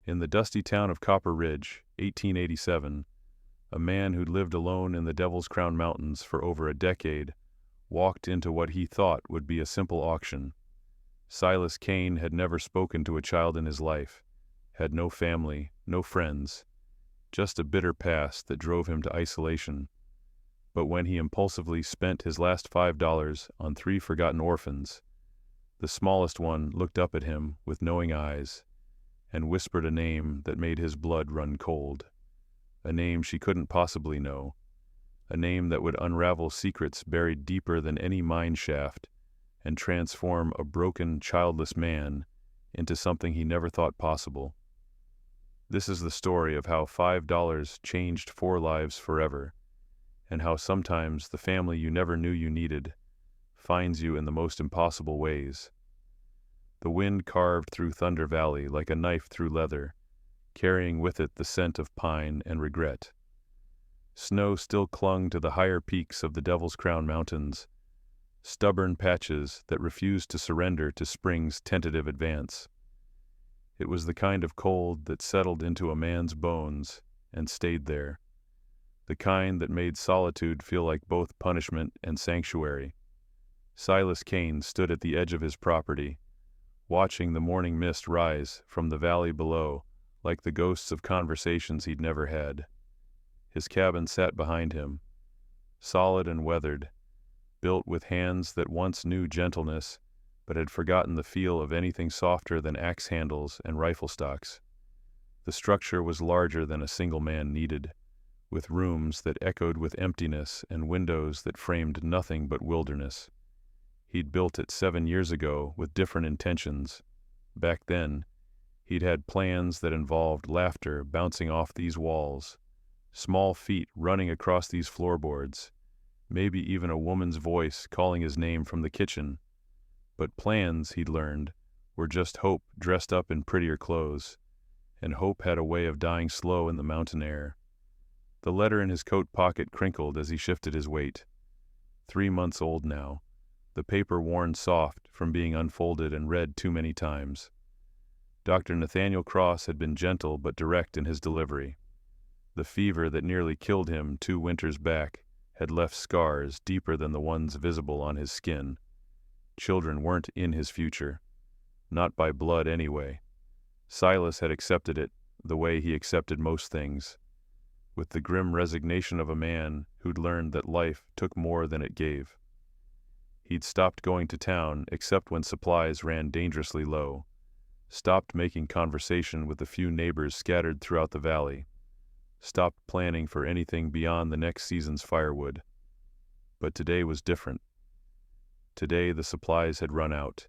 In the dusty town of Copper Ridge, 1887, a man who'd lived alone in the Devil's Crown Mountains for over a decade walked into what he thought would be a simple auction. Silas Kane had never spoken to a child in his life, had no family, no friends, just a bitter past that drove him to isolation. But when he impulsively spent his last $5 on 3 forgotten orphans, the smallest one looked up at him with knowing eyes and whispered a name that made his blood run cold. A name she couldn't possibly know. A name that would unravel secrets buried deeper than any mine shaft and transform a broken, childless man into something he never thought possible. This is the story of how $5 changed 4 lives forever, and how sometimes the family you never knew you needed finds you in the most impossible ways. The wind carved through Thunder Valley like a knife through leather, carrying with it the scent of pine and regret. Snow still clung to the higher peaks of the Devil's Crown Mountains, stubborn patches that refused to surrender to spring's tentative advance. It was the kind of cold that settled into a man's bones and stayed there, the kind that made solitude feel like both punishment and sanctuary. Silas Kane stood at the edge of his property, watching the morning mist rise from the valley below like the ghosts of conversations he'd never had. His cabin sat behind him, solid and weathered, built with hands that once knew gentleness but had forgotten the feel of anything softer than axe handles and rifle stocks. The structure was larger than a single man needed, with rooms that echoed with emptiness and windows that framed nothing but wilderness. He'd built it 7 years ago with different intentions. Back then, he'd had plans that involved laughter bouncing off these walls, small feet running across these floorboards, maybe even a woman's voice calling his name from the kitchen. But plans, he'd learned, were just hope dressed up in prettier clothes, and hope had a way of dying slow in the mountain air. The letter in his coat pocket crinkled as he shifted his weight. 3 months old now, the paper worn soft from being unfolded and read too many times. Dr. Nathaniel Cross had been gentle but direct in his delivery. The fever that nearly killed him 2 winters back had left scars deeper than the ones visible on his skin. Children weren't in his future. Not by blood anyway. Silas had accepted it the way he accepted most things, with the grim resignation of a man who'd learned that life took more than it gave. He'd stopped going to town except when supplies ran dangerously low, stopped making conversation with the few neighbors scattered throughout the valley, stopped planning for anything beyond the next season's firewood. But today was different. Today the supplies had run out,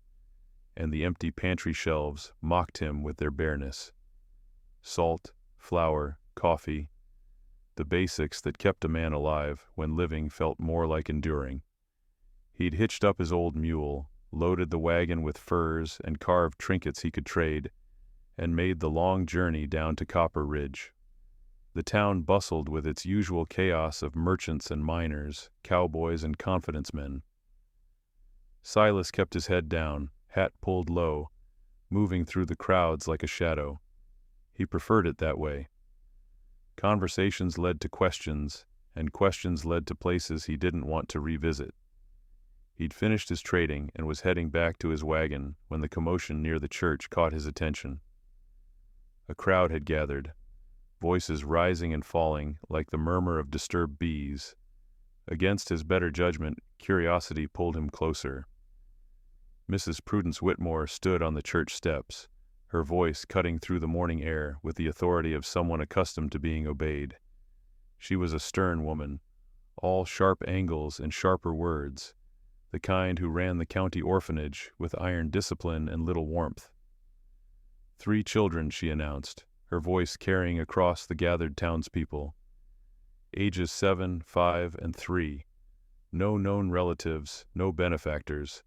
and the empty pantry shelves mocked him with their bareness. Salt, flour, coffee, the basics that kept a man alive when living felt more like enduring. He'd hitched up his old mule, loaded the wagon with furs and carved trinkets he could trade, and made the long journey down to Copper Ridge. The town bustled with its usual chaos of merchants and miners, cowboys and confidence men. Silas kept his head down, hat pulled low, moving through the crowds like a shadow. He preferred it that way. Conversations led to questions, and questions led to places he didn't want to revisit. He'd finished his trading and was heading back to his wagon when the commotion near the church caught his attention. A crowd had gathered, voices rising and falling like the murmur of disturbed bees. Against his better judgment, curiosity pulled him closer. Mrs. Prudence Whitmore stood on the church steps, her voice cutting through the morning air with the authority of someone accustomed to being obeyed. She was a stern woman, all sharp angles and sharper words, the kind who ran the county orphanage with iron discipline and little warmth. 3 children, she announced, her voice carrying across the gathered townspeople. Ages 7, 5, and 3. No known relatives, no benefactors.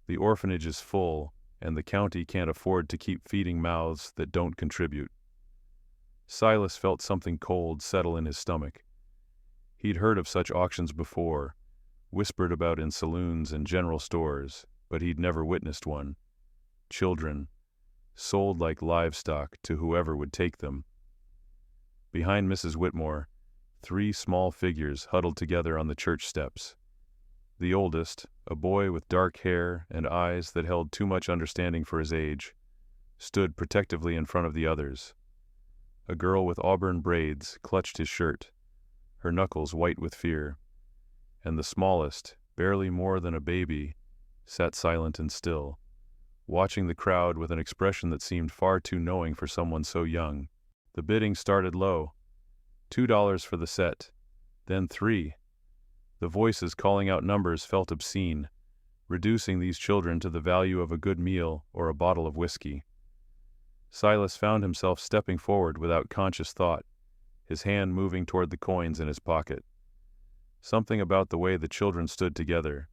The orphanage is full, and the county can't afford to keep feeding mouths that don't contribute. Silas felt something cold settle in his stomach. He'd heard of such auctions before, whispered about in saloons and general stores, but he'd never witnessed one. Children, sold like livestock to whoever would take them. Behind Mrs. Whitmore, 3 small figures huddled together on the church steps. The oldest, a boy with dark hair and eyes that held too much understanding for his age, stood protectively in front of the others. A girl with auburn braids clutched his shirt, her knuckles white with fear, and the smallest, barely more than a baby, sat silent and still, watching the crowd with an expression that seemed far too knowing for someone so young. The bidding started low. $2 for the set, then $3. The voices calling out numbers felt obscene, reducing these children to the value of a good meal or a bottle of whiskey. Silas found himself stepping forward without conscious thought, his hand moving toward the coins in his pocket. Something about the way the children stood together,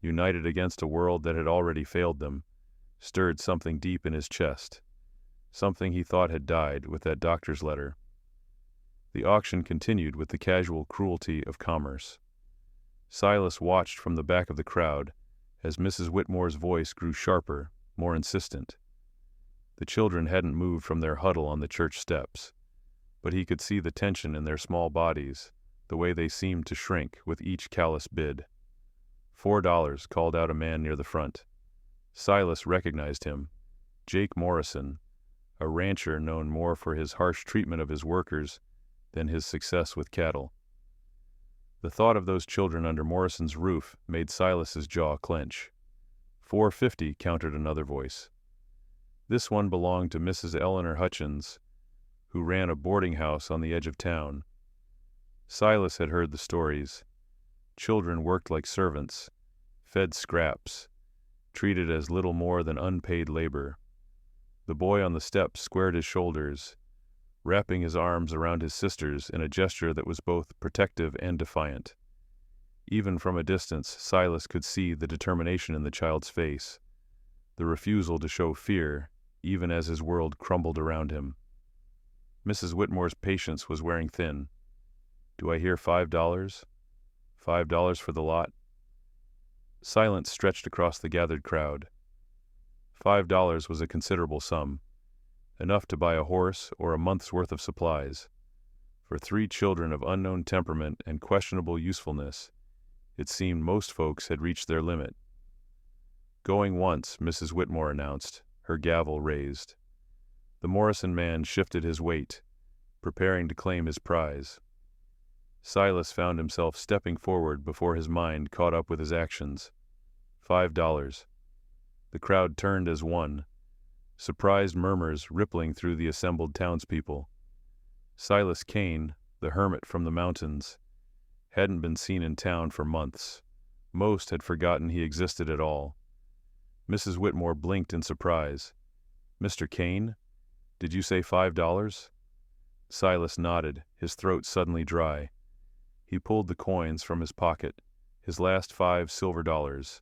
united against a world that had already failed them, stirred something deep in his chest, something he thought had died with that doctor's letter. The auction continued with the casual cruelty of commerce. Silas watched from the back of the crowd as Mrs. Whitmore's voice grew sharper, more insistent. The children hadn't moved from their huddle on the church steps, but he could see the tension in their small bodies, the way they seemed to shrink with each callous bid. $4, called out a man near the front. Silas recognized him. Jake Morrison, a rancher known more for his harsh treatment of his workers than his success with cattle. The thought of those children under Morrison's roof made Silas's jaw clench. $4.50, countered another voice. This one belonged to Mrs. Eleanor Hutchins, who ran a boarding house on the edge of town. Silas had heard the stories. Children worked like servants, fed scraps, treated as little more than unpaid labor. The boy on the steps squared his shoulders, wrapping his arms around his sisters in a gesture that was both protective and defiant. Even from a distance, Silas could see the determination in the child's face, the refusal to show fear, even as his world crumbled around him. Mrs. Whitmore's patience was wearing thin. Do I hear $5? $5 for the lot? Silence stretched across the gathered crowd. $5 was a considerable sum, enough to buy a horse or a month's worth of supplies. For 3 children of unknown temperament and questionable usefulness, it seemed most folks had reached their limit. Going once, Mrs. Whitmore announced, her gavel raised. The Morrison man shifted his weight, preparing to claim his prize. Silas found himself stepping forward before his mind caught up with his actions. $5. The crowd turned as one, surprised murmurs rippling through the assembled townspeople. Silas Kane, the hermit from the mountains, hadn't been seen in town for months. Most had forgotten he existed at all. Mrs. Whitmore blinked in surprise. Mr. Kane? Did you say $5? Silas nodded, his throat suddenly dry. He pulled the coins from his pocket, his last 5 silver dollars,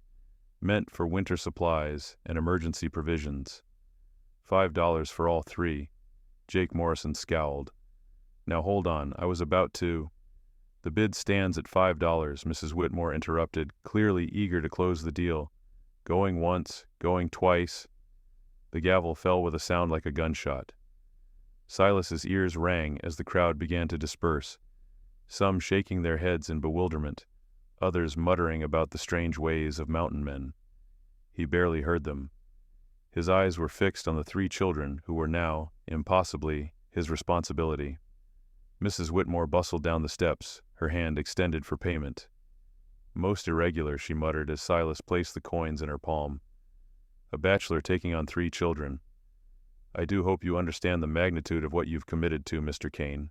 meant for winter supplies and emergency provisions. $5 for all 3. Jake Morrison scowled. Now hold on, I was about to... The bid stands at $5, Mrs. Whitmore interrupted, clearly eager to close the deal. Going once, going twice. The gavel fell with a sound like a gunshot. Silas's ears rang as the crowd began to disperse, some shaking their heads in bewilderment, others muttering about the strange ways of mountain men. He barely heard them. His eyes were fixed on the 3 children who were now, impossibly, his responsibility. Mrs. Whitmore bustled down the steps, her hand extended for payment. Most irregular, she muttered as Silas placed the coins in her palm. A bachelor taking on 3 children. I do hope you understand the magnitude of what you've committed to, Mr. Kane.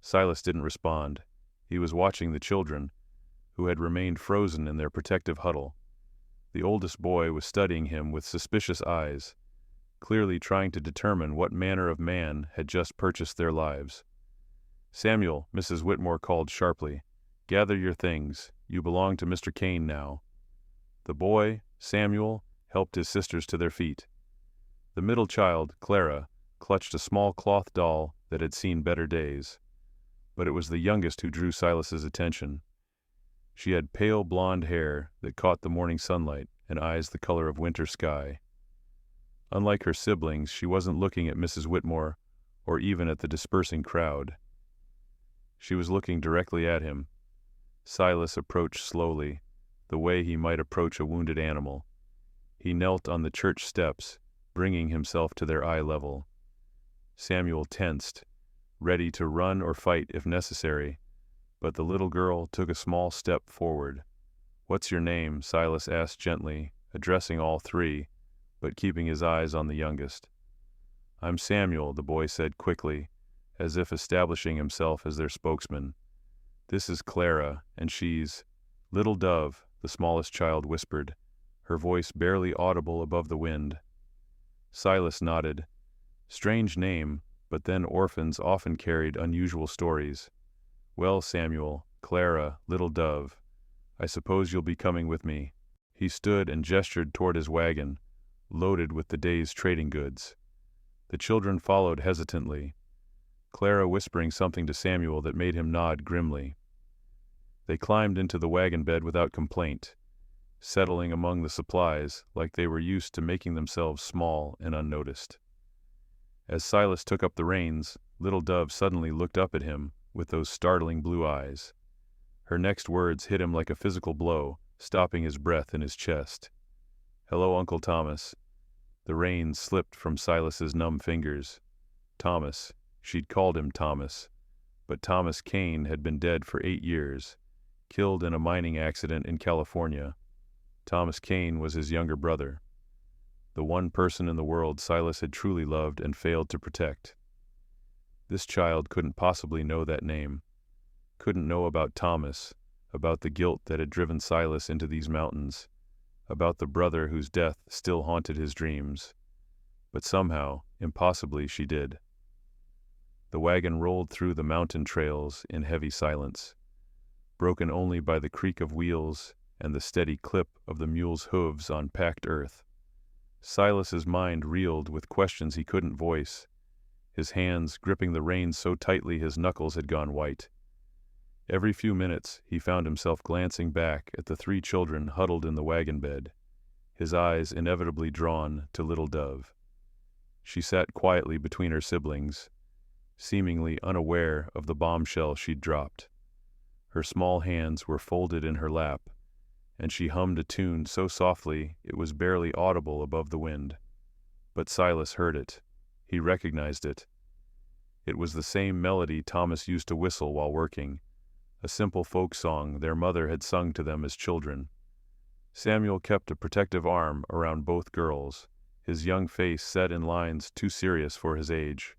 Silas didn't respond. He was watching the children, who had remained frozen in their protective huddle. The oldest boy was studying him with suspicious eyes, clearly trying to determine what manner of man had just purchased their lives. Samuel, Mrs. Whitmore called sharply, gather your things. You belong to Mr. Kane now. The boy, Samuel, helped his sisters to their feet. The middle child, Clara, clutched a small cloth doll that had seen better days. But it was the youngest who drew Silas's attention. She had pale blonde hair that caught the morning sunlight and eyes the color of winter sky. Unlike her siblings, she wasn't looking at Mrs. Whitmore or even at the dispersing crowd. She was looking directly at him. Silas approached slowly, the way he might approach a wounded animal. He knelt on the church steps, bringing himself to their eye level. Samuel tensed, ready to run or fight if necessary, but the little girl took a small step forward. "What's your name?" Silas asked gently, addressing all three, but keeping his eyes on the youngest. "I'm Samuel," the boy said quickly, as if establishing himself as their spokesman. "This is Clara, and she's—" "Little Dove," the smallest child whispered, her voice barely audible above the wind. Silas nodded. Strange name, but then orphans often carried unusual stories. "Well, Samuel, Clara, Little Dove, I suppose you'll be coming with me." He stood and gestured toward his wagon, loaded with the day's trading goods. The children followed hesitantly, Clara whispering something to Samuel that made him nod grimly. They climbed into the wagon bed without complaint, settling among the supplies like they were used to making themselves small and unnoticed. As Silas took up the reins, Little Dove suddenly looked up at him with those startling blue eyes. Her next words hit him like a physical blow, stopping his breath in his chest. "Hello, Uncle Thomas." The reins slipped from Silas's numb fingers. Thomas. She'd called him Thomas. But Thomas Kane had been dead for 8 years, killed in a mining accident in California. Thomas Kane was his younger brother, the one person in the world Silas had truly loved and failed to protect. This child couldn't possibly know that name, couldn't know about Thomas, about the guilt that had driven Silas into these mountains, about the brother whose death still haunted his dreams. But somehow, impossibly, she did. The wagon rolled through the mountain trails in heavy silence, broken only by the creak of wheels and the steady clip of the mule's hooves on packed earth. Silas's mind reeled with questions he couldn't voice, his hands gripping the reins so tightly his knuckles had gone white. Every few minutes he found himself glancing back at the 3 children huddled in the wagon bed, his eyes inevitably drawn to Little Dove. She sat quietly between her siblings, seemingly unaware of the bombshell she'd dropped. Her small hands were folded in her lap, and she hummed a tune so softly it was barely audible above the wind. But Silas heard it. He recognized it. It was the same melody Thomas used to whistle while working, a simple folk song their mother had sung to them as children. Samuel kept a protective arm around both girls, his young face set in lines too serious for his age.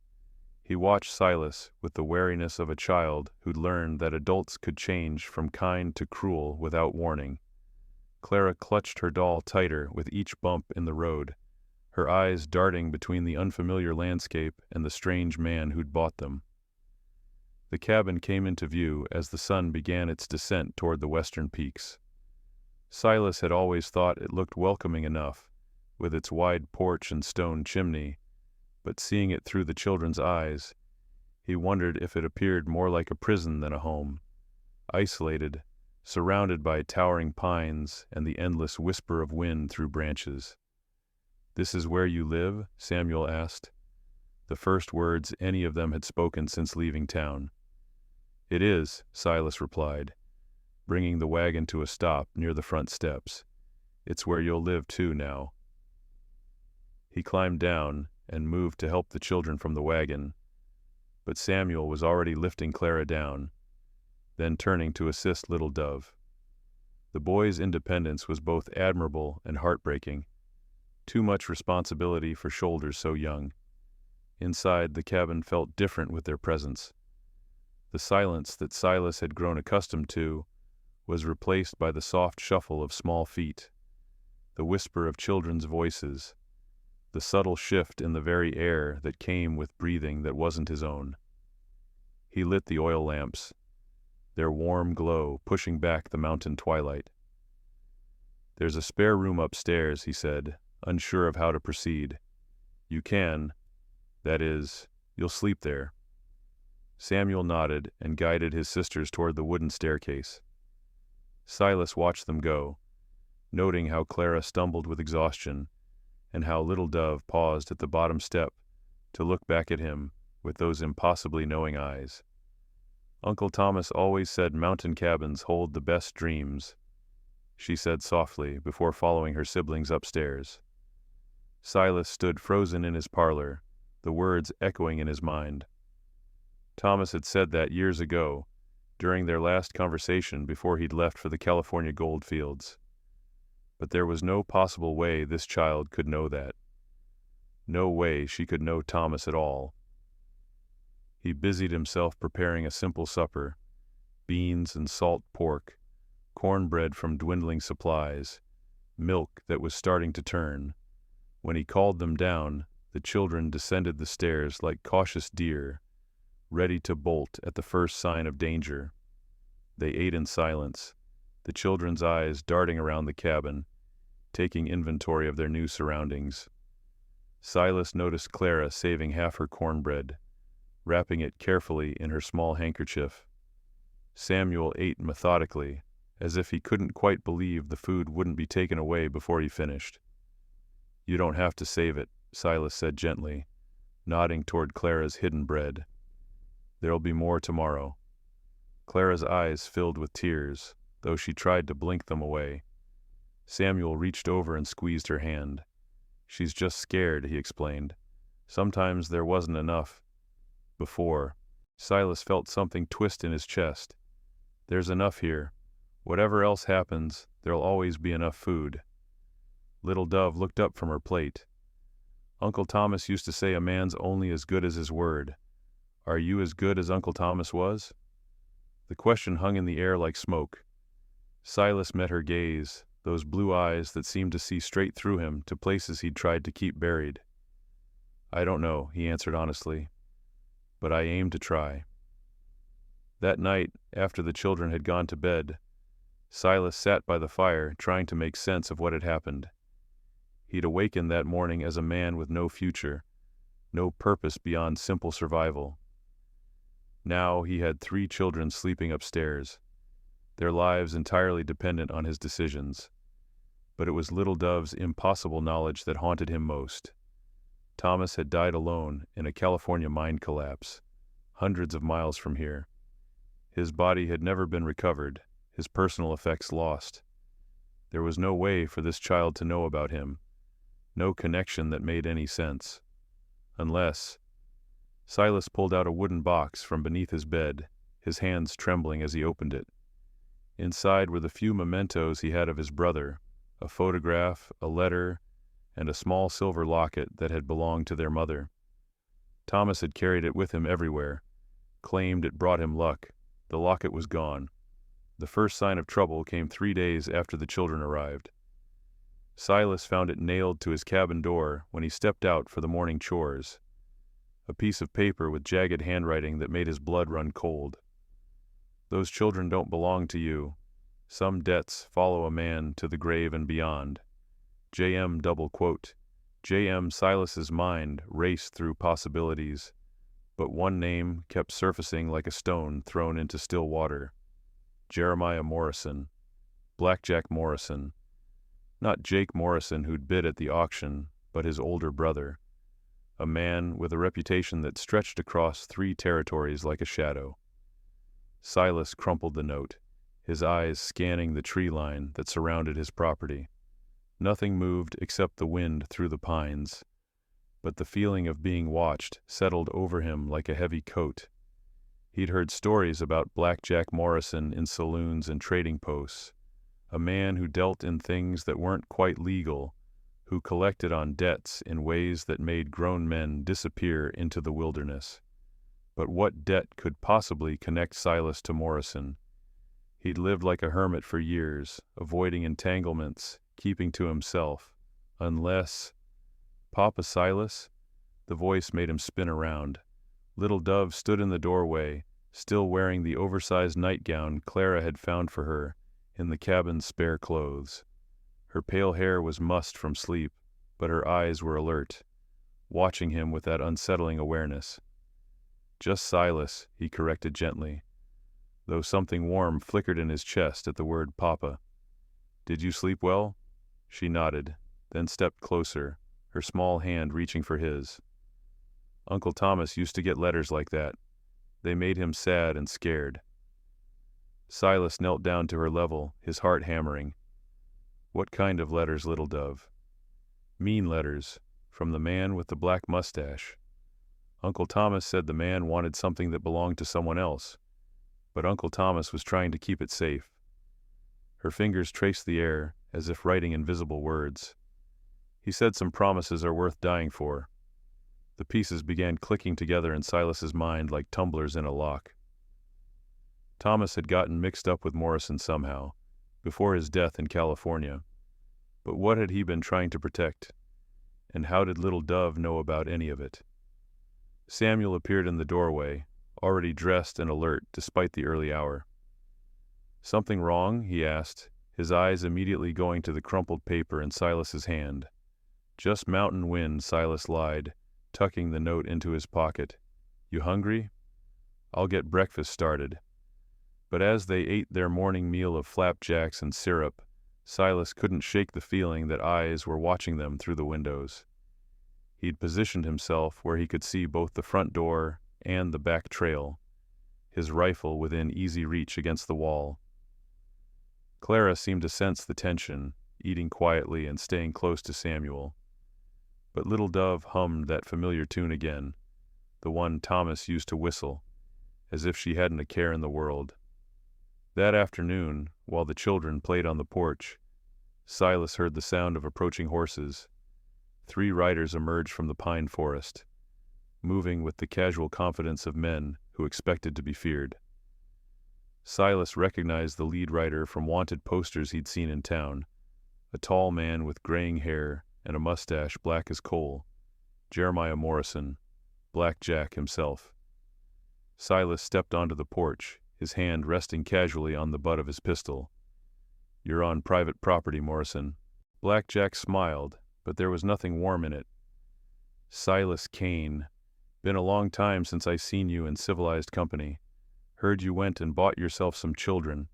He watched Silas with the wariness of a child who'd learned that adults could change from kind to cruel without warning. Clara clutched her doll tighter with each bump in the road, her eyes darting between the unfamiliar landscape and the strange man who'd bought them. The cabin came into view as the sun began its descent toward the western peaks. Silas had always thought it looked welcoming enough, with its wide porch and stone chimney, but seeing it through the children's eyes, he wondered if it appeared more like a prison than a home, isolated, surrounded by towering pines and the endless whisper of wind through branches. "This is where you live?" Samuel asked, the first words any of them had spoken since leaving town. "It is," Silas replied, bringing the wagon to a stop near the front steps. "It's where you'll live too now." He climbed down and moved to help the children from the wagon, but Samuel was already lifting Clara down, then turning to assist Little Dove. The boy's independence was both admirable and heartbreaking. Too much responsibility for shoulders so young. Inside, the cabin felt different with their presence. The silence that Silas had grown accustomed to was replaced by the soft shuffle of small feet, the whisper of children's voices, the subtle shift in the very air that came with breathing that wasn't his own. He lit the oil lamps, their warm glow pushing back the mountain twilight. "There's a spare room upstairs," he said, unsure of how to proceed. "You can, that is, you'll sleep there." Samuel nodded and guided his sisters toward the wooden staircase. Silas watched them go, noting how Clara stumbled with exhaustion, and how Little Dove paused at the bottom step to look back at him with those impossibly knowing eyes. "Uncle Thomas always said mountain cabins hold the best dreams," she said softly before following her siblings upstairs. Silas stood frozen in his parlor, the words echoing in his mind. Thomas had said that years ago, during their last conversation before he'd left for the California gold fields. But there was no possible way this child could know that. No way she could know Thomas at all. He busied himself preparing a simple supper: beans and salt pork, cornbread from dwindling supplies, milk that was starting to turn. When he called them down, the children descended the stairs like cautious deer, ready to bolt at the first sign of danger. They ate in silence, the children's eyes darting around the cabin, taking inventory of their new surroundings. Silas noticed Clara saving half her cornbread, wrapping it carefully in her small handkerchief. Samuel ate methodically, as if he couldn't quite believe the food wouldn't be taken away before he finished. "You don't have to save it," Silas said gently, nodding toward Clara's hidden bread. "There'll be more tomorrow." Clara's eyes filled with tears, though she tried to blink them away. Samuel reached over and squeezed her hand. "She's just scared," he explained. "Sometimes there wasn't enough." Before, Silas felt something twist in his chest. "There's enough here. Whatever else happens, there'll always be enough food." Little Dove looked up from her plate. "Uncle Thomas used to say a man's only as good as his word. Are you as good as Uncle Thomas was?" The question hung in the air like smoke. Silas met her gaze, those blue eyes that seemed to see straight through him to places he'd tried to keep buried. "I don't know," he answered honestly, "but I aim to try." That night, after the children had gone to bed, Silas sat by the fire trying to make sense of what had happened. He'd awakened that morning as a man with no future, no purpose beyond simple survival. Now he had 3 children sleeping upstairs, their lives entirely dependent on his decisions. But it was Little Dove's impossible knowledge that haunted him most. Thomas had died alone in a California mine collapse, hundreds of miles from here. His body had never been recovered, his personal effects lost. There was no way for this child to know about him, no connection that made any sense. Unless... Silas pulled out a wooden box from beneath his bed, his hands trembling as he opened it. Inside were the few mementos he had of his brother, a photograph, a letter, and a small silver locket that had belonged to their mother. Thomas had carried it with him everywhere, claimed it brought him luck. The locket was gone. The first sign of trouble came 3 days after the children arrived. Silas found it nailed to his cabin door when he stepped out for the morning chores. A piece of paper with jagged handwriting that made his blood run cold. "Those children don't belong to you. Some debts follow a man to the grave and beyond." J.M. double quote. J.M. Silas's mind raced through possibilities, but one name kept surfacing like a stone thrown into still water. Jeremiah Morrison. Blackjack Morrison. Not Jake Morrison who'd bid at the auction, but his older brother. A man with a reputation that stretched across 3 territories like a shadow. Silas crumpled the note, his eyes scanning the tree line that surrounded his property. Nothing moved except the wind through the pines, but the feeling of being watched settled over him like a heavy coat. He'd heard stories about Blackjack Morrison in saloons and trading posts, a man who dealt in things that weren't quite legal, who collected on debts in ways that made grown men disappear into the wilderness. But what debt could possibly connect Silas to Morrison? He'd lived like a hermit for years, avoiding entanglements, keeping to himself. Unless... Papa Silas? The voice made him spin around. Little Dove stood in the doorway, still wearing the oversized nightgown Clara had found for her in the cabin's spare clothes. Her pale hair was mussed from sleep, but her eyes were alert, watching him with that unsettling awareness. "Just Silas," he corrected gently, though something warm flickered in his chest at the word Papa. "Did you sleep well?" She nodded, then stepped closer, her small hand reaching for his. Uncle Thomas used to get letters like that. They made him sad and scared. Silas knelt down to her level, his heart hammering. What kind of letters, little dove? Mean letters, from the man with the black mustache. Uncle Thomas said the man wanted something that belonged to someone else, but Uncle Thomas was trying to keep it safe. Her fingers traced the air, as if writing invisible words. He said some promises are worth dying for. The pieces began clicking together in Silas's mind like tumblers in a lock. Thomas had gotten mixed up with Morrison somehow, before his death in California. But what had he been trying to protect? And how did little Dove know about any of it? Samuel appeared in the doorway, already dressed and alert despite the early hour. Something wrong? He asked, his eyes immediately going to the crumpled paper in Silas's hand. Just mountain wind, Silas lied, tucking the note into his pocket. You hungry? I'll get breakfast started. But as they ate their morning meal of flapjacks and syrup, Silas couldn't shake the feeling that eyes were watching them through the windows. He'd positioned himself where he could see both the front door and the back trail, his rifle within easy reach against the wall. Clara seemed to sense the tension, eating quietly and staying close to Samuel. But little Dove hummed that familiar tune again, the one Thomas used to whistle, as if she hadn't a care in the world. That afternoon, while the children played on the porch, Silas heard the sound of approaching horses. 3 riders emerged from the pine forest, moving with the casual confidence of men who expected to be feared. Silas recognized the lead rider from wanted posters he'd seen in town, a tall man with graying hair and a mustache black as coal, Jeremiah Morrison, Black Jack himself. Silas stepped onto the porch, his hand resting casually on the butt of his pistol. You're on private property, Morrison. Black Jack smiled, but there was nothing warm in it. Silas Kane. Been a long time since I seen you in civilized company. Heard you went and bought yourself some children.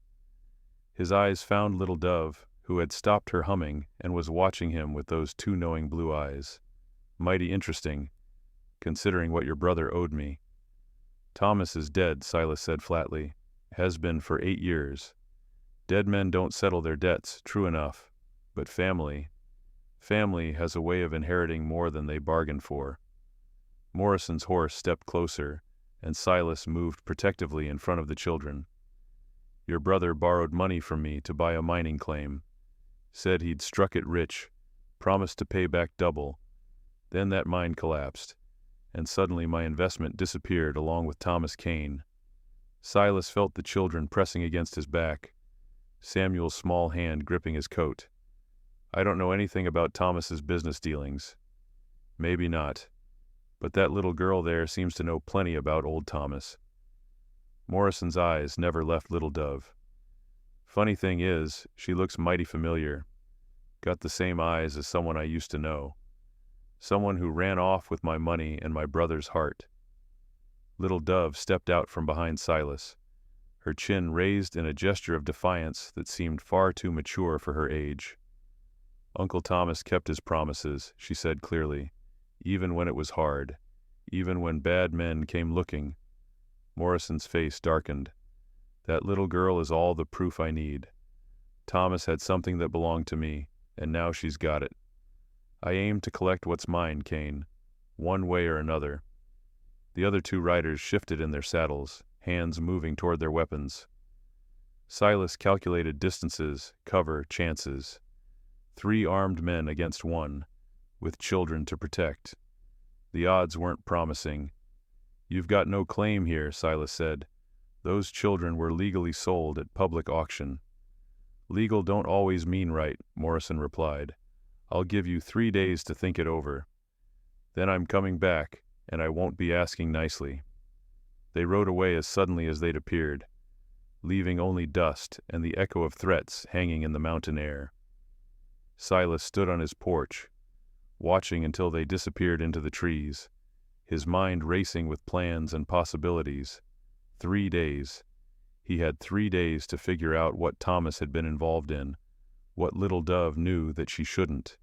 His eyes found little Dove, who had stopped her humming and was watching him with those 2 knowing blue eyes. Mighty interesting, considering what your brother owed me. Thomas is dead, Silas said flatly. Has been for 8 years. Dead men don't settle their debts, true enough. But family has a way of inheriting more than they bargained for. Morrison's horse stepped closer, and Silas moved protectively in front of the children. Your brother borrowed money from me to buy a mining claim. Said he'd struck it rich, promised to pay back double. Then that mine collapsed, and suddenly my investment disappeared along with Thomas Kane. Silas felt the children pressing against his back, Samuel's small hand gripping his coat. I don't know anything about Thomas's business dealings. Maybe not, but that little girl there seems to know plenty about old Thomas. Morrison's eyes never left little Dove. Funny thing is, she looks mighty familiar. Got the same eyes as someone I used to know. Someone who ran off with my money and my brother's heart. Little Dove stepped out from behind Silas, her chin raised in a gesture of defiance that seemed far too mature for her age. Uncle Thomas kept his promises, she said clearly, even when it was hard, even when bad men came looking. Morrison's face darkened. That little girl is all the proof I need. Thomas had something that belonged to me, and now she's got it. I aim to collect what's mine, Kane, one way or another. The other 2 riders shifted in their saddles, hands moving toward their weapons. Silas calculated distances, cover, chances. 3 armed men against 1, with children to protect. The odds weren't promising. You've got no claim here, Silas said. Those children were legally sold at public auction. Legal don't always mean right, Morrison replied. I'll give you 3 days to think it over. Then I'm coming back, and I won't be asking nicely. They rode away as suddenly as they'd appeared, leaving only dust and the echo of threats hanging in the mountain air. Silas stood on his porch, watching until they disappeared into the trees, his mind racing with plans and possibilities. 3 days. He had 3 days to figure out what Thomas had been involved in, what little Dove knew that she shouldn't,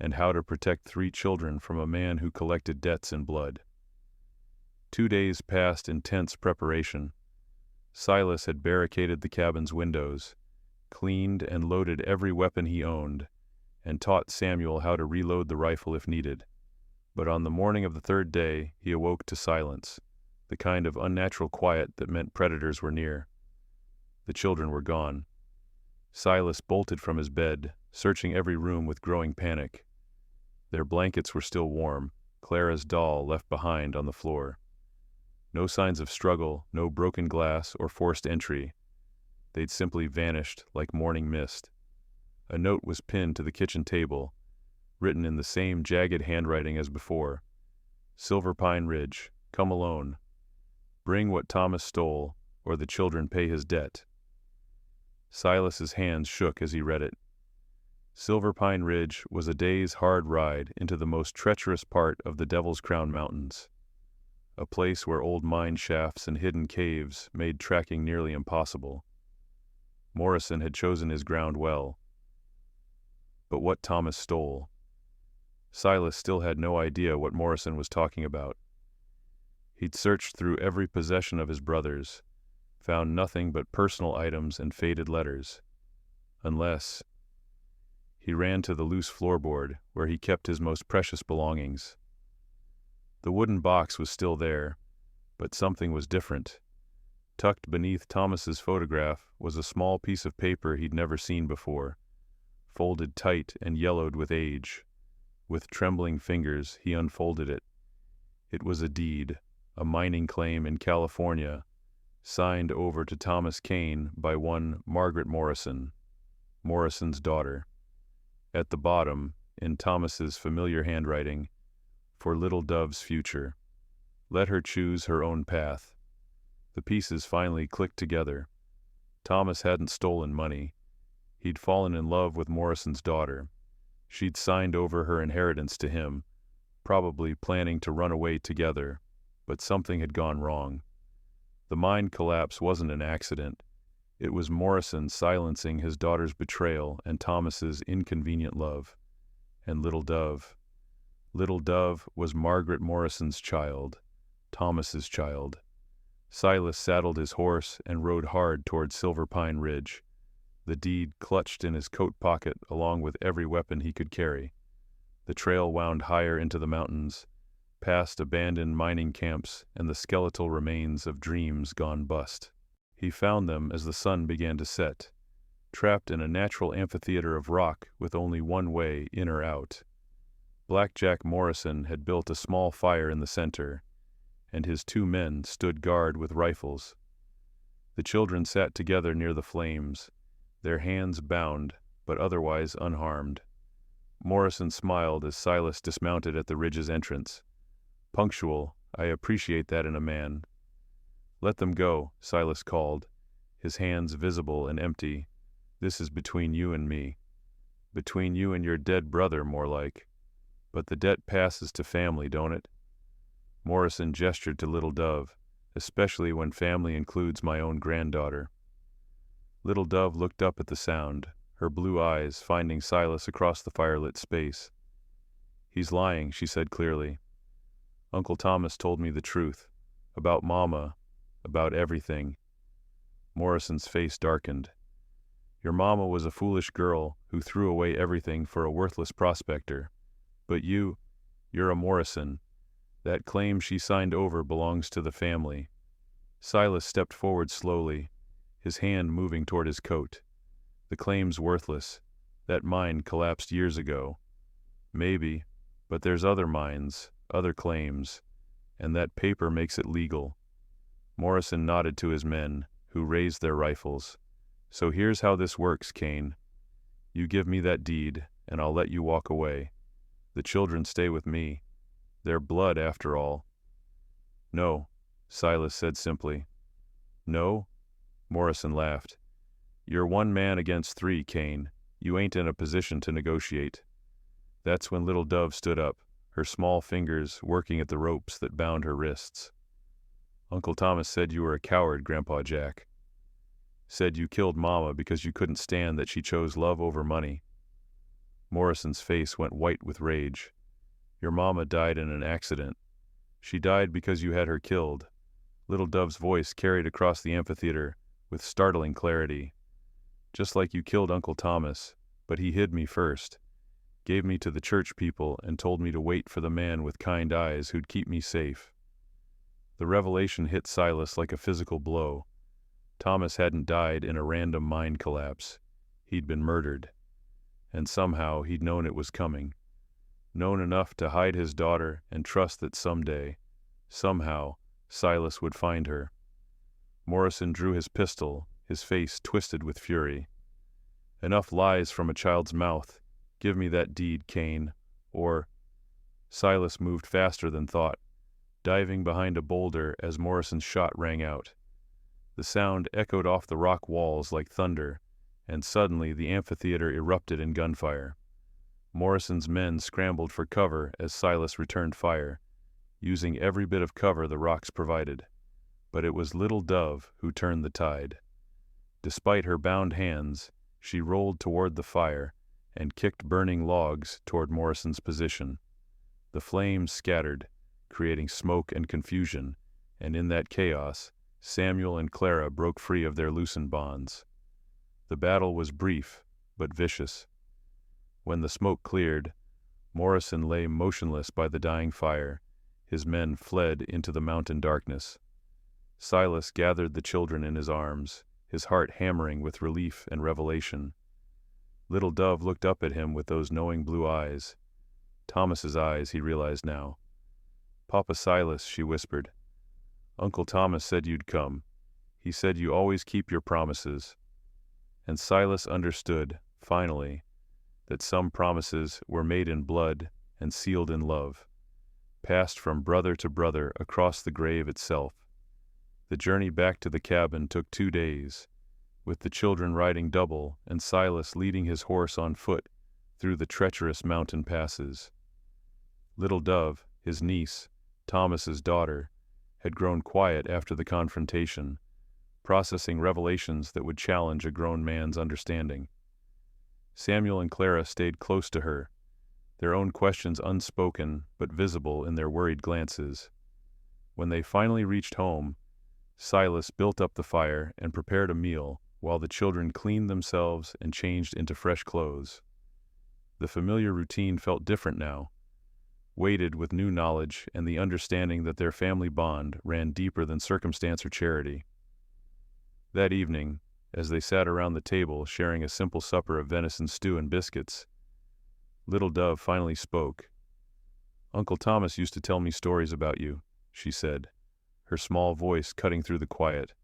and how to protect 3 children from a man who collected debts in blood. 2 days passed in tense preparation. Silas had barricaded the cabin's windows, cleaned and loaded every weapon he owned, and taught Samuel how to reload the rifle if needed. But on the morning of the 3rd day, he awoke to silence, the kind of unnatural quiet that meant predators were near. The children were gone. Silas bolted from his bed, searching every room with growing panic. Their blankets were still warm, Clara's doll left behind on the floor. No signs of struggle, no broken glass or forced entry. They'd simply vanished like morning mist. A note was pinned to the kitchen table, written in the same jagged handwriting as before. Silver Pine Ridge, come alone. Bring what Thomas stole, or the children pay his debt. Silas's hands shook as he read it. Silver Pine Ridge was a day's hard ride into the most treacherous part of the Devil's Crown Mountains, a place where old mine shafts and hidden caves made tracking nearly impossible. Morrison had chosen his ground well. But what Thomas stole? Silas still had no idea what Morrison was talking about. He'd searched through every possession of his brother's, found nothing but personal items and faded letters. Unless... He ran to the loose floorboard, where he kept his most precious belongings. The wooden box was still there, but something was different. Tucked beneath Thomas's photograph was a small piece of paper he'd never seen before, folded tight and yellowed with age. With trembling fingers, he unfolded it. It was a deed, a mining claim in California, signed over to Thomas Kane by one Margaret Morrison, Morrison's daughter. At the bottom, in Thomas's familiar handwriting, for little Dove's future. Let her choose her own path. The pieces finally clicked together. Thomas hadn't stolen money. He'd fallen in love with Morrison's daughter. She'd signed over her inheritance to him, probably planning to run away together, but something had gone wrong. The mine collapse wasn't an accident. It was Morrison silencing his daughter's betrayal and Thomas's inconvenient love. And Little Dove. Little Dove was Margaret Morrison's child, Thomas's child. Silas saddled his horse and rode hard toward Silver Pine Ridge, the deed clutched in his coat pocket along with every weapon he could carry. The trail wound higher into the mountains, past abandoned mining camps and the skeletal remains of dreams gone bust. He found them as the sun began to set, trapped in a natural amphitheater of rock with only one way in or out. Blackjack Morrison had built a small fire in the center, and his 2 men stood guard with rifles. The children sat together near the flames, their hands bound, but otherwise unharmed. Morrison smiled as Silas dismounted at the ridge's entrance. Punctual, I appreciate that in a man. Let them go, Silas called, his hands visible and empty. This is between you and me. Between you and your dead brother, more like. But the debt passes to family, don't it? Morrison gestured to Little Dove, especially when family includes my own granddaughter. Little Dove looked up at the sound, her blue eyes finding Silas across the firelit space. He's lying, she said clearly. Uncle Thomas told me the truth. About Mama. About everything. Morrison's face darkened. Your mama was a foolish girl who threw away everything for a worthless prospector. But you're a Morrison. That claim she signed over belongs to the family. Silas stepped forward slowly, his hand moving toward his coat. The claim's worthless. That mine collapsed years ago. Maybe, but there's other mines, other claims, and that paper makes it legal. Morrison nodded to his men, who raised their rifles. So here's how this works, Kane. You give me that deed, and I'll let you walk away. The children stay with me. They're blood, after all. No, Silas said simply. No? Morrison laughed. You're 1 man against 3, Kane. You ain't in a position to negotiate. That's when Little Dove stood up, her small fingers working at the ropes that bound her wrists. Uncle Thomas said you were a coward, Grandpa Jack. Said you killed Mama because you couldn't stand that she chose love over money. Morrison's face went white with rage. Your mama died in an accident. She died because you had her killed. Little Dove's voice carried across the amphitheater with startling clarity. Just like you killed Uncle Thomas, but he hid me first, gave me to the church people, and told me to wait for the man with kind eyes who'd keep me safe. The revelation hit Silas like a physical blow. Thomas hadn't died in a random mind collapse. He'd been murdered. And somehow he'd known it was coming. Known enough to hide his daughter and trust that someday, somehow, Silas would find her. Morrison drew his pistol, his face twisted with fury. Enough lies from a child's mouth. Give me that deed, Cain, or... Silas moved faster than thought, diving behind a boulder as Morrison's shot rang out. The sound echoed off the rock walls like thunder, and suddenly the amphitheater erupted in gunfire. Morrison's men scrambled for cover as Silas returned fire, using every bit of cover the rocks provided. But it was Little Dove who turned the tide. Despite her bound hands, she rolled toward the fire and kicked burning logs toward Morrison's position. The flames scattered, creating smoke and confusion, and in that chaos, Samuel and Clara broke free of their loosened bonds. The battle was brief, but vicious. When the smoke cleared, Morrison lay motionless by the dying fire. His men fled into the mountain darkness. Silas gathered the children in his arms, his heart hammering with relief and revelation. Little Dove looked up at him with those knowing blue eyes. Thomas's eyes, he realized now. "Papa Silas," she whispered. "Uncle Thomas said you'd come. He said you always keep your promises." And Silas understood, finally, that some promises were made in blood and sealed in love, passed from brother to brother across the grave itself. The journey back to the cabin took 2 days, with the children riding double and Silas leading his horse on foot through the treacherous mountain passes. Little Dove, his niece, Thomas's daughter, had grown quiet after the confrontation, processing revelations that would challenge a grown man's understanding. Samuel and Clara stayed close to her, their own questions unspoken but visible in their worried glances. When they finally reached home, Silas built up the fire and prepared a meal while the children cleaned themselves and changed into fresh clothes. The familiar routine felt different now, weighted with new knowledge and the understanding that their family bond ran deeper than circumstance or charity. That evening, as they sat around the table sharing a simple supper of venison stew and biscuits, Little Dove finally spoke. "Uncle Thomas used to tell me stories about you," she said, her small voice cutting through the quiet.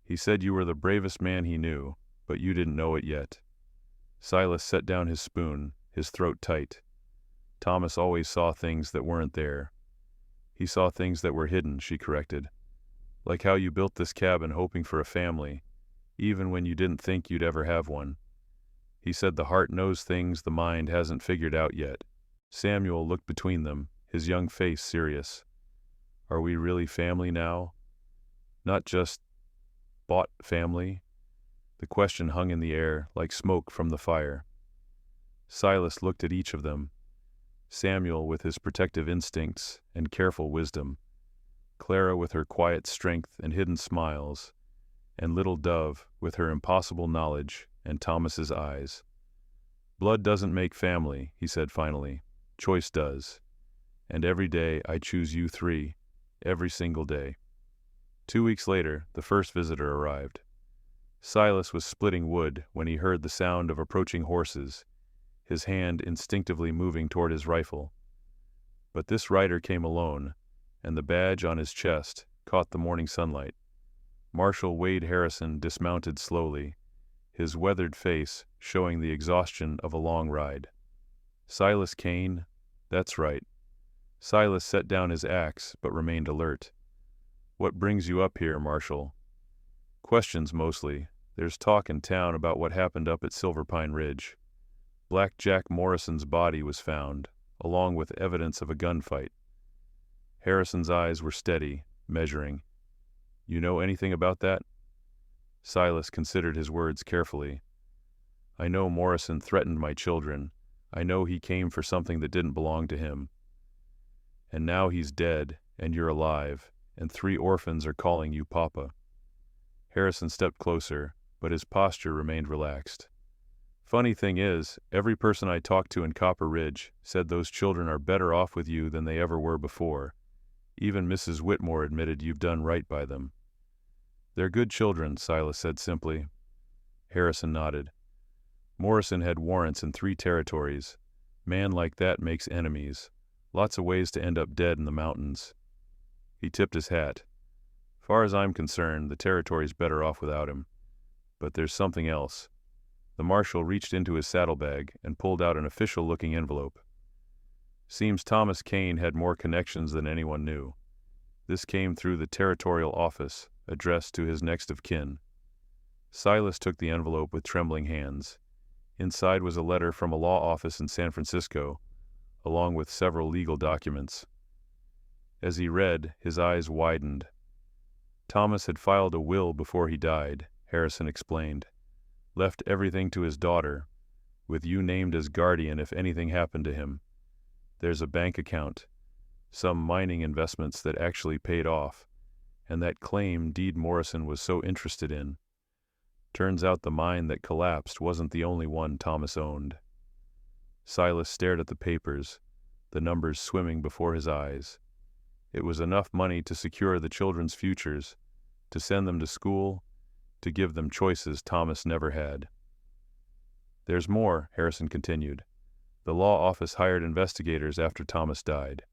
"He said you were the bravest man he knew, but you didn't know it yet." Silas set down his spoon, his throat tight. Thomas always saw things that weren't there. "He saw things that were hidden," she corrected. "Like how you built this cabin hoping for a family, even when you didn't think you'd ever have one. He said the heart knows things the mind hasn't figured out yet." Samuel looked between them, his young face serious. "Are we really family now? Not just bought family?" The question hung in the air like smoke from the fire. Silas looked at each of them. Samuel with his protective instincts and careful wisdom, Clara with her quiet strength and hidden smiles, and Little Dove with her impossible knowledge and Thomas's eyes. "Blood doesn't make family," he said finally. "Choice does. And every day I choose you 3, every single day." 2 weeks later, the first visitor arrived. Silas was splitting wood when he heard the sound of approaching horses, his hand instinctively moving toward his rifle. But this rider came alone, and the badge on his chest caught the morning sunlight. Marshal Wade Harrison dismounted slowly, his weathered face showing the exhaustion of a long ride. "Silas Cain?" "That's right." Silas set down his axe but remained alert. "What brings you up here, Marshal?" "Questions mostly. There's talk in town about what happened up at Silver Pine Ridge. Black Jack Morrison's body was found, along with evidence of a gunfight." Harrison's eyes were steady, measuring. "You know anything about that?" Silas considered his words carefully. "I know Morrison threatened my children, I know he came for something that didn't belong to him. And now he's dead, and you're alive, and 3 orphans are calling you Papa." Harrison stepped closer, but his posture remained relaxed. "Funny thing is, every person I talked to in Copper Ridge said those children are better off with you than they ever were before. Even Mrs. Whitmore admitted you've done right by them." "They're good children," Silas said simply. Harrison nodded. "Morrison had warrants in 3 territories. Man like that makes enemies. Lots of ways to end up dead in the mountains." He tipped his hat. "Far as I'm concerned, the territory's better off without him. But there's something else." The marshal reached into his saddlebag and pulled out an official-looking envelope. Seems Thomas Kane had more connections than anyone knew. This came through the territorial office, addressed to his next of kin. Silas took the envelope with trembling hands. Inside was a letter from a law office in San Francisco, along with several legal documents. As he read, his eyes widened. Thomas had filed a will before he died, Harrison explained. Left everything to his daughter, with you named as guardian if anything happened to him. There's a bank account, some mining investments that actually paid off, and that claim Deed Morrison was so interested in. Turns out the mine that collapsed wasn't the only one Thomas owned. Silas stared at the papers, the numbers swimming before his eyes. It was enough money to secure the children's futures, to send them to school, to give them choices Thomas never had. "There's more," Harrison continued. "The law office hired investigators after Thomas died.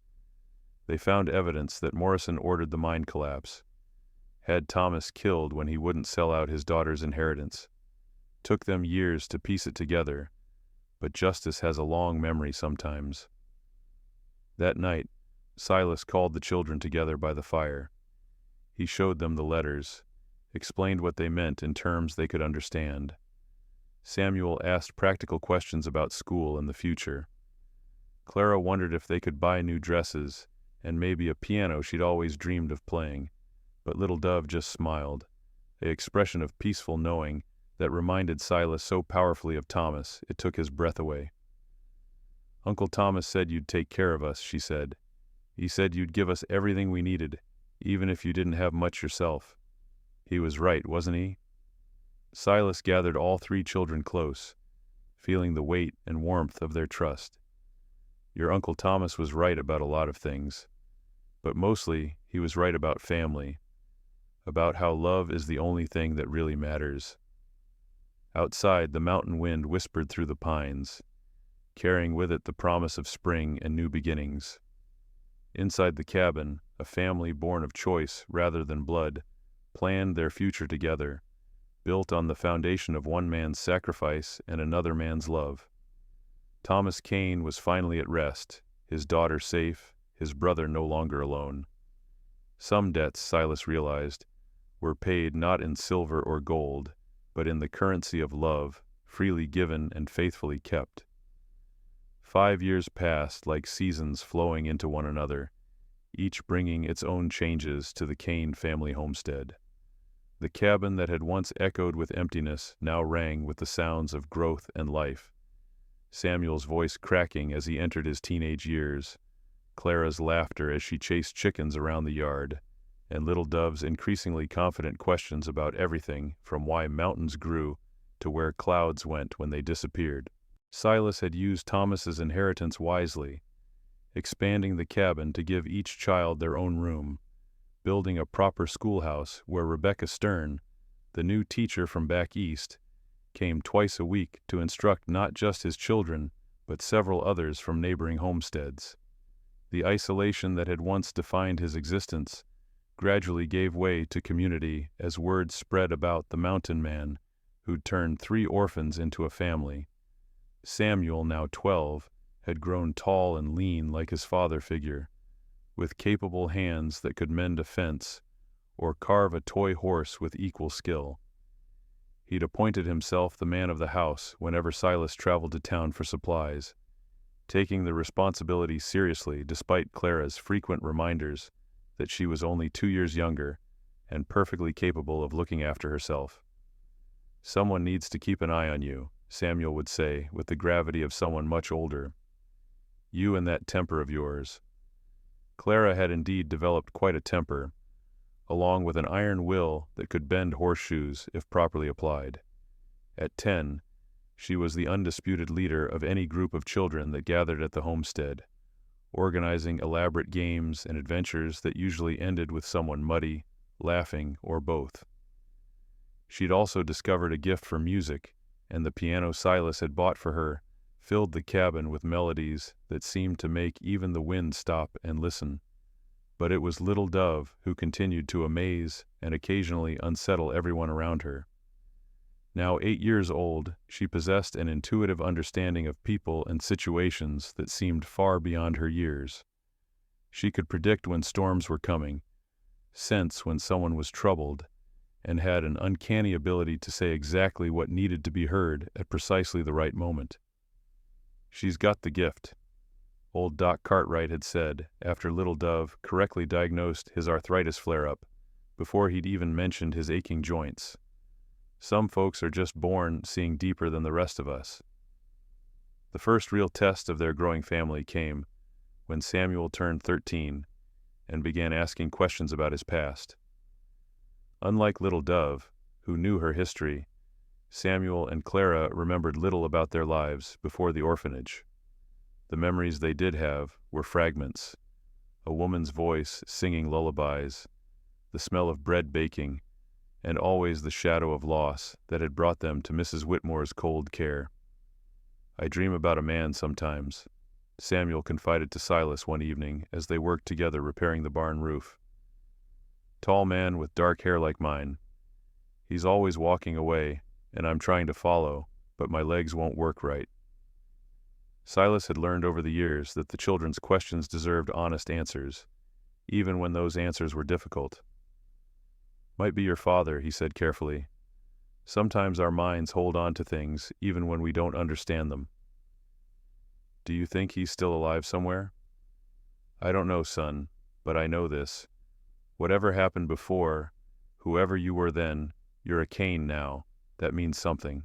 They found evidence that Morrison ordered the mine collapse, had Thomas killed when he wouldn't sell out his daughter's inheritance. Took them years to piece it together, but justice has a long memory sometimes." That night, Silas called the children together by the fire. He showed them the letters, explained what they meant in terms they could understand. Samuel asked practical questions about school and the future. Clara wondered if they could buy new dresses, and maybe a piano she'd always dreamed of playing, but Little Dove just smiled, an expression of peaceful knowing that reminded Silas so powerfully of Thomas it took his breath away. "Uncle Thomas said you'd take care of us," she said. "He said you'd give us everything we needed, even if you didn't have much yourself. He was right, wasn't he?" Silas gathered all 3 children close, feeling the weight and warmth of their trust. "Your Uncle Thomas was right about a lot of things, but mostly he was right about family, about how love is the only thing that really matters." Outside, the mountain wind whispered through the pines, carrying with it the promise of spring and new beginnings. Inside the cabin, a family born of choice rather than blood planned their future together, built on the foundation of one man's sacrifice and another man's love. Thomas Kane was finally at rest, his daughter safe, his brother no longer alone. Some debts, Silas realized, were paid not in silver or gold, but in the currency of love, freely given and faithfully kept. 5 years passed like seasons flowing into one another, each bringing its own changes to the Kane family homestead. The cabin that had once echoed with emptiness now rang with the sounds of growth and life. Samuel's voice cracking as he entered his teenage years, Clara's laughter as she chased chickens around the yard, and Little Dove's increasingly confident questions about everything from why mountains grew to where clouds went when they disappeared. Silas had used Thomas's inheritance wisely, expanding the cabin to give each child their own room, building a proper schoolhouse where Rebecca Stern, the new teacher from back east, came twice a week to instruct not just his children, but several others from neighboring homesteads. The isolation that had once defined his existence gradually gave way to community as word spread about the mountain man who'd turned 3 orphans into a family. Samuel, now 12, had grown tall and lean like his father figure, with capable hands that could mend a fence or carve a toy horse with equal skill. He'd appointed himself the man of the house whenever Silas traveled to town for supplies, taking the responsibility seriously despite Clara's frequent reminders that she was only 2 years younger and perfectly capable of looking after herself. "Someone needs to keep an eye on you," Samuel would say, with the gravity of someone much older. "You and that temper of yours." Clara had indeed developed quite a temper, along with an iron will that could bend horseshoes if properly applied. At 10, she was the undisputed leader of any group of children that gathered at the homestead, organizing elaborate games and adventures that usually ended with someone muddy, laughing, or both. She'd also discovered a gift for music, and the piano Silas had bought for her filled the cabin with melodies that seemed to make even the wind stop and listen. But it was Little Dove who continued to amaze and occasionally unsettle everyone around her. Now 8 years old, she possessed an intuitive understanding of people and situations that seemed far beyond her years. She could predict when storms were coming, sense when someone was troubled, and had an uncanny ability to say exactly what needed to be heard at precisely the right moment. "She's got the gift," old Doc Cartwright had said after Little Dove correctly diagnosed his arthritis flare-up before he'd even mentioned his aching joints. "Some folks are just born seeing deeper than the rest of us." The first real test of their growing family came when Samuel turned 13 and began asking questions about his past. Unlike Little Dove, who knew her history, Samuel and Clara remembered little about their lives before the orphanage. The memories they did have were fragments: a woman's voice singing lullabies, the smell of bread baking, and always the shadow of loss that had brought them to Mrs. Whitmore's cold care. "I dream about a man sometimes," Samuel confided to Silas one evening as they worked together repairing the barn roof. "Tall man with dark hair like mine. He's always walking away, and I'm trying to follow, but my legs won't work right." Silas had learned over the years that the children's questions deserved honest answers, even when those answers were difficult. "Might be your father," he said carefully. "Sometimes our minds hold on to things even when we don't understand them." "Do you think he's still alive somewhere?" "I don't know, son, but I know this. Whatever happened before, whoever you were then, you're a Cain now. That means something."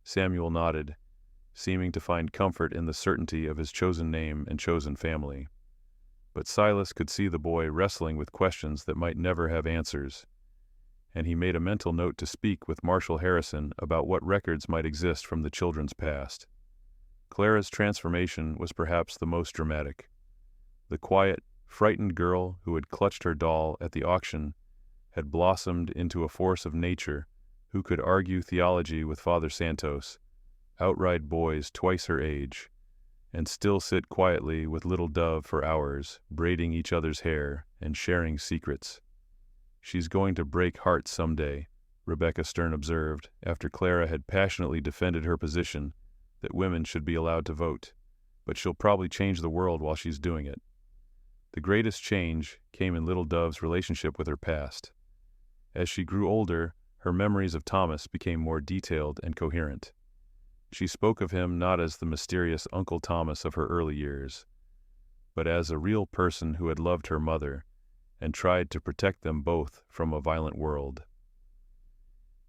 Samuel nodded, seeming to find comfort in the certainty of his chosen name and chosen family. But Silas could see the boy wrestling with questions that might never have answers, and he made a mental note to speak with Marshall Harrison about what records might exist from the children's past. Clara's transformation was perhaps the most dramatic. The quiet, frightened girl who had clutched her doll at the auction had blossomed into a force of nature who could argue theology with Father Santos, outride boys twice her age, and still sit quietly with Little Dove for hours, braiding each other's hair and sharing secrets. "She's going to break hearts someday," Rebecca Stern observed after Clara had passionately defended her position that women should be allowed to vote, "but she'll probably change the world while she's doing it." The greatest change came in Little Dove's relationship with her past. As she grew older, her memories of Thomas became more detailed and coherent. She spoke of him not as the mysterious Uncle Thomas of her early years, but as a real person who had loved her mother and tried to protect them both from a violent world.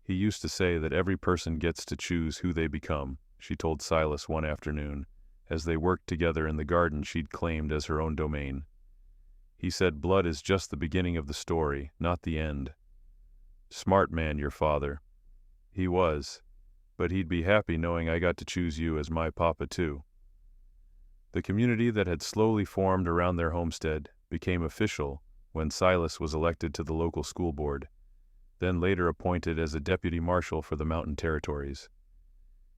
"He used to say that every person gets to choose who they become," she told Silas one afternoon, as they worked together in the garden she'd claimed as her own domain. "He said blood is just the beginning of the story, not the end. Smart man, your father." "He was, but he'd be happy knowing I got to choose you as my papa too." The community that had slowly formed around their homestead became official when Silas was elected to the local school board, then later appointed as a deputy marshal for the Mountain Territories.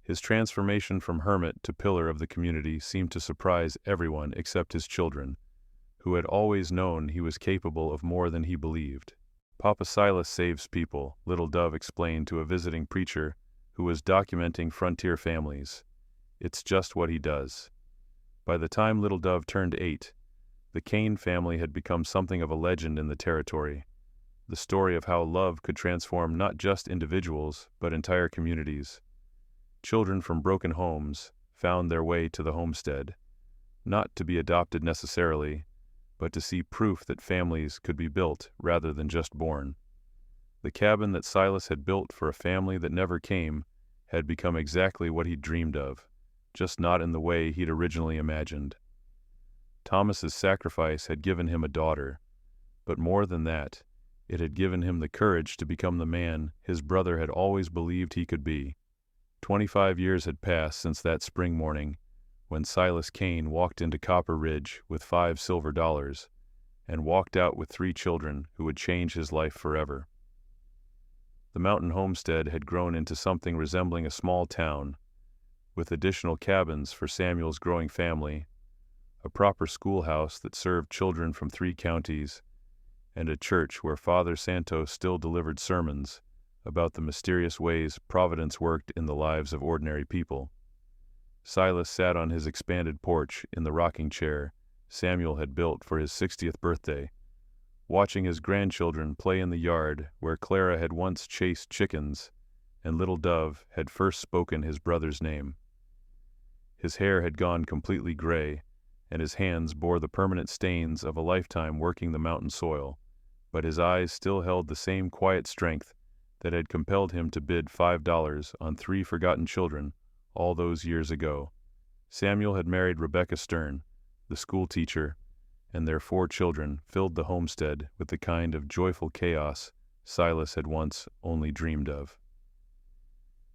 His transformation from hermit to pillar of the community seemed to surprise everyone except his children, who had always known he was capable of more than he believed. "Papa Silas saves people," Little Dove explained to a visiting preacher who was documenting frontier families. "It's just what he does." By the time Little Dove turned 8, the Cain family had become something of a legend in the territory, the story of how love could transform not just individuals, but entire communities. Children from broken homes found their way to the homestead, not to be adopted necessarily, but to see proof that families could be built rather than just born. The cabin that Silas had built for a family that never came had become exactly what he'd dreamed of, just not in the way he'd originally imagined. Thomas's sacrifice had given him a daughter, but more than that, it had given him the courage to become the man his brother had always believed he could be. 25 years had passed since that spring morning, when Silas Kane walked into Copper Ridge with $5 silver and walked out with 3 children who would change his life forever. The mountain homestead had grown into something resembling a small town, with additional cabins for Samuel's growing family, a proper schoolhouse that served children from 3 counties, and a church where Father Santos still delivered sermons about the mysterious ways Providence worked in the lives of ordinary people. Silas sat on his expanded porch in the rocking chair Samuel had built for his 60th birthday, watching his grandchildren play in the yard where Clara had once chased chickens and Little Dove had first spoken his brother's name. His hair had gone completely gray, and his hands bore the permanent stains of a lifetime working the mountain soil, but his eyes still held the same quiet strength that had compelled him to bid $5 on 3 forgotten children all those years ago. Samuel had married Rebecca Stern, the school teacher, and their 4 children filled the homestead with the kind of joyful chaos Silas had once only dreamed of.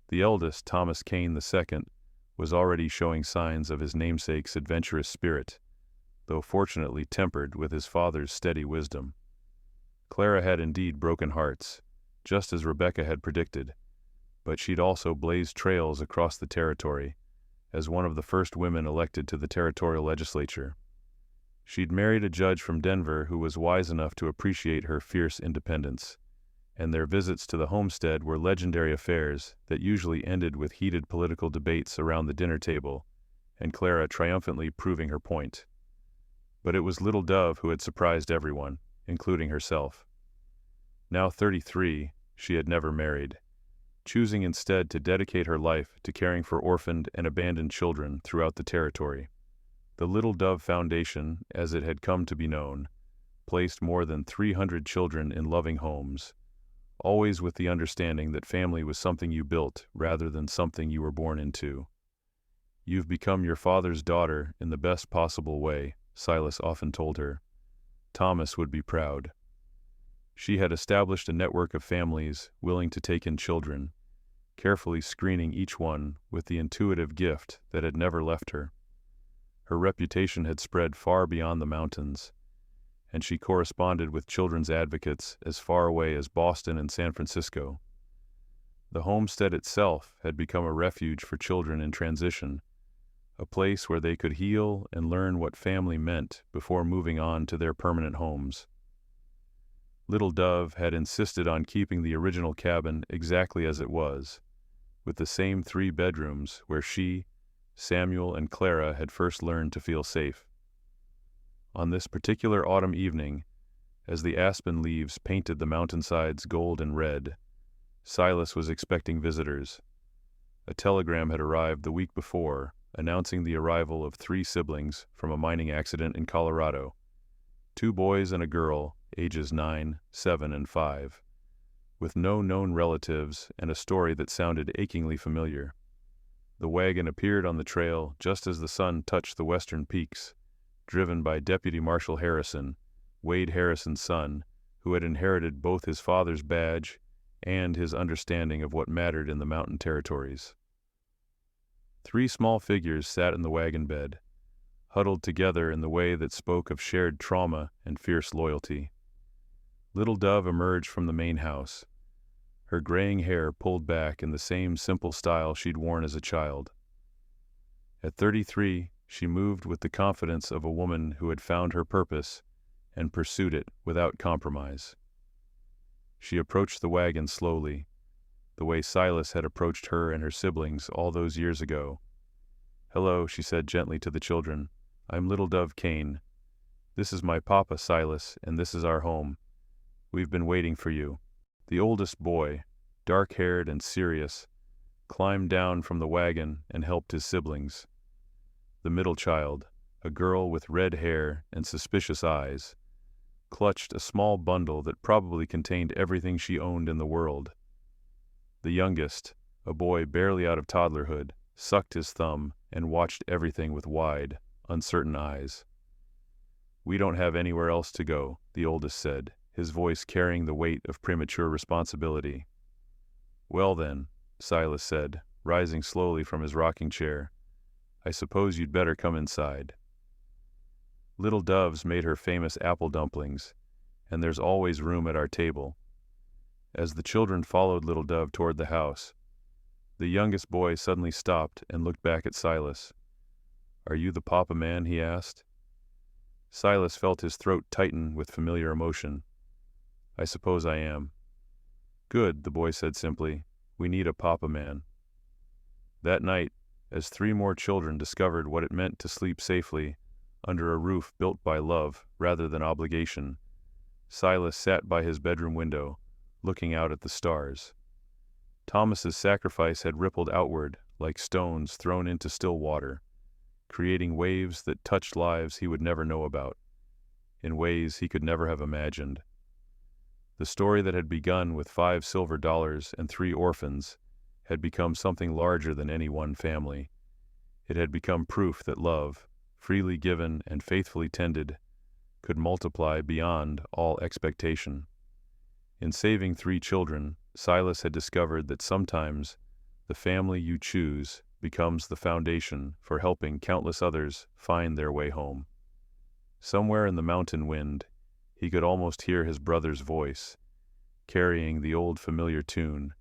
The eldest, Thomas Kane II, was already showing signs of his namesake's adventurous spirit, though fortunately tempered with his father's steady wisdom. Clara had indeed broken hearts, just as Rebecca had predicted, but she'd also blazed trails across the territory as one of the first women elected to the territorial legislature. She'd married a judge from Denver who was wise enough to appreciate her fierce independence, and their visits to the homestead were legendary affairs that usually ended with heated political debates around the dinner table, and Clara triumphantly proving her point. But it was Little Dove who had surprised everyone, including herself. Now 33, she had never married, choosing instead to dedicate her life to caring for orphaned and abandoned children throughout the territory. The Little Dove Foundation, as it had come to be known, placed more than 300 children in loving homes, always with the understanding that family was something you built rather than something you were born into. "You've become your father's daughter in the best possible way," Silas often told her. Thomas would be proud. She had established a network of families willing to take in children, carefully screening each one with the intuitive gift that had never left her. Her reputation had spread far beyond the mountains, and she corresponded with children's advocates as far away as Boston and San Francisco. The homestead itself had become a refuge for children in transition, a place where they could heal and learn what family meant before moving on to their permanent homes. Little Dove had insisted on keeping the original cabin exactly as it was, with the same 3 bedrooms where she, Samuel, and Clara had first learned to feel safe. On this particular autumn evening, as the aspen leaves painted the mountainsides gold and red, Silas was expecting visitors. A telegram had arrived the week before, announcing the arrival of 3 siblings from a mining accident in Colorado, 2 boys and a girl, ages 9, 7, and 5, with no known relatives and a story that sounded achingly familiar. The wagon appeared on the trail just as the sun touched the western peaks, driven by Deputy Marshal Harrison, Wade Harrison's son, who had inherited both his father's badge and his understanding of what mattered in the mountain territories. 3 small figures sat in the wagon bed, huddled together in the way that spoke of shared trauma and fierce loyalty. Little Dove emerged from the main house, her graying hair pulled back in the same simple style she'd worn as a child. At 33, she moved with the confidence of a woman who had found her purpose and pursued it without compromise. She approached the wagon slowly, the way Silas had approached her and her siblings all those years ago. "Hello," she said gently to the children. "I'm Little Dove Kane. This is my papa, Silas, and this is our home. We've been waiting for you." The oldest boy, dark-haired and serious, climbed down from the wagon and helped his siblings. The middle child, a girl with red hair and suspicious eyes, clutched a small bundle that probably contained everything she owned in the world. The youngest, a boy barely out of toddlerhood, sucked his thumb and watched everything with wide, uncertain eyes. "We don't have anywhere else to go," the oldest said, his voice carrying the weight of premature responsibility. "Well then," Silas said, rising slowly from his rocking chair, "I suppose you'd better come inside. Little Dove's made her famous apple dumplings, and there's always room at our table." As the children followed Little Dove toward the house, the youngest boy suddenly stopped and looked back at Silas. "Are you the papa man?" he asked. Silas felt his throat tighten with familiar emotion. "I suppose I am." "Good," the boy said simply. "We need a papa man." That night, as 3 more children discovered what it meant to sleep safely under a roof built by love rather than obligation, Silas sat by his bedroom window, looking out at the stars. Thomas's sacrifice had rippled outward like stones thrown into still water, creating waves that touched lives he would never know about, in ways he could never have imagined. The story that had begun with $5 silver and 3 orphans had become something larger than any one family. It had become proof that love, freely given and faithfully tended, could multiply beyond all expectation. In saving 3 children, Silas had discovered that sometimes the family you choose becomes the foundation for helping countless others find their way home. Somewhere in the mountain wind, he could almost hear his brother's voice, carrying the old familiar tune,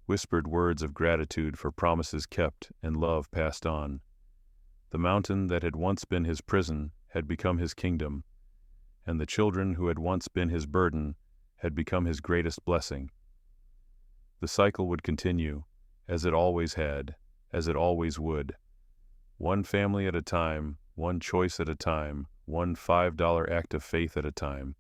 whispered words of gratitude for promises kept and love passed on. The mountain that had once been his prison had become his kingdom, and the children who had once been his burden had become his greatest blessing. The cycle would continue, as it always had, as it always would. One family at a time, one choice at a time, one $5 act of faith at a time.